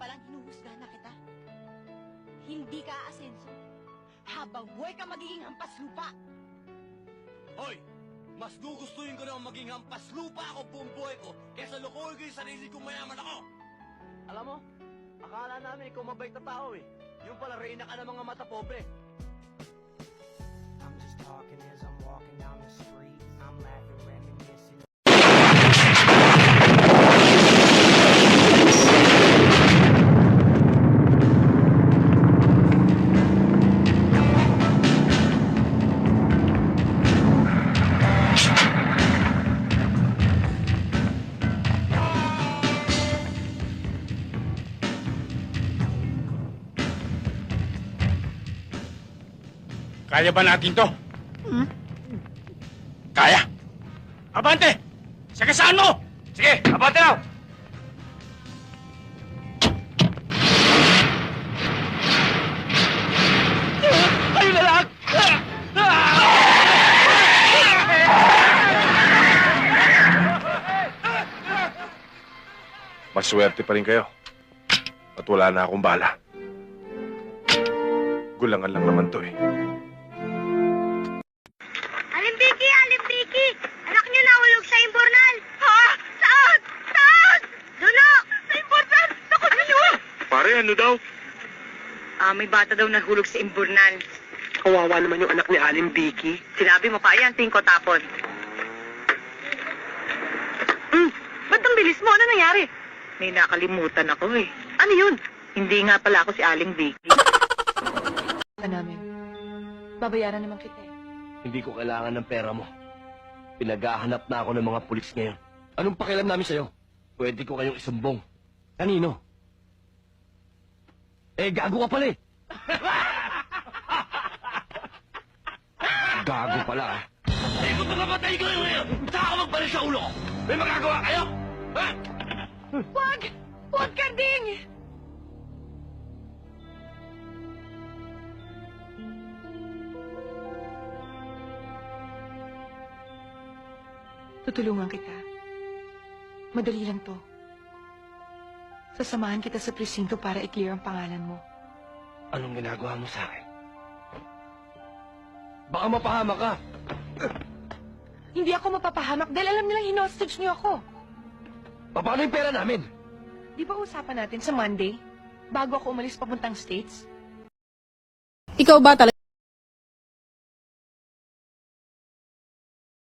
palang hinuhusgahan na kita. Hindi ka aasenso. Habang buhay ka magiging hampas lupa. Hoy! Mas gugustuhin ko na maging hampas lupa ako buong buhay ko kaysa lukuhin ko yung sarili kong mayaman ako! Alam mo, akala namin ikaw mabait na tao eh. Yung pala reyna ka ng mga mata pobre. I'm just talking as I'm walking down the street. I'm laughing, reminiscing. Kaya ba natin to? Kaya! Abante! Sagasaan mo! Sige, abante na! Kayo na lang! Maswerte pa rin kayo. At wala na akong bala. Gulangan lang naman to eh. Aling Vicky! Anak niyo nahulog sa imburnal! Ha? Saan? Saan? Duno! Sa imburnal! Naku niyo! Pare, ano daw? May bata daw nahulog sa imburnal. Kawawa naman yung anak ni Aling Vicky. Sinabi mo pa yan, tingko tapon. Ba't ang bilis mo? Ano nangyari? May nakalimutan ako eh. Ano yun? Hindi nga pala ako si Aling Vicky. namin. Babayaran naman kita eh. Hindi ko kailangan ng pera mo. Pinaghahanap na ako ng mga pulis ngayon. Anong pakialam namin sa'yo? Pwede ko kayong isumbong. Kanino? Gago ka pala eh. Gago pala ah. Kung pagkamatay ko yung ngayon, saan ako magpalit sa ulo ko? May magagawa kayo? Ha? Wag! Wag ka ding! Tutulungan kita. Madali lang to. Sasamahan kita sa presinto para i-clear ang pangalan mo. Anong ginagawa mo sa akin? Baka mapahama ka. Hindi ako mapapahamak dahil alam nilang hinostage niyo ako. Paano yung pera namin? Di ba usapan natin sa Monday? Bago ako umalis papuntang States? Ikaw ba talaga?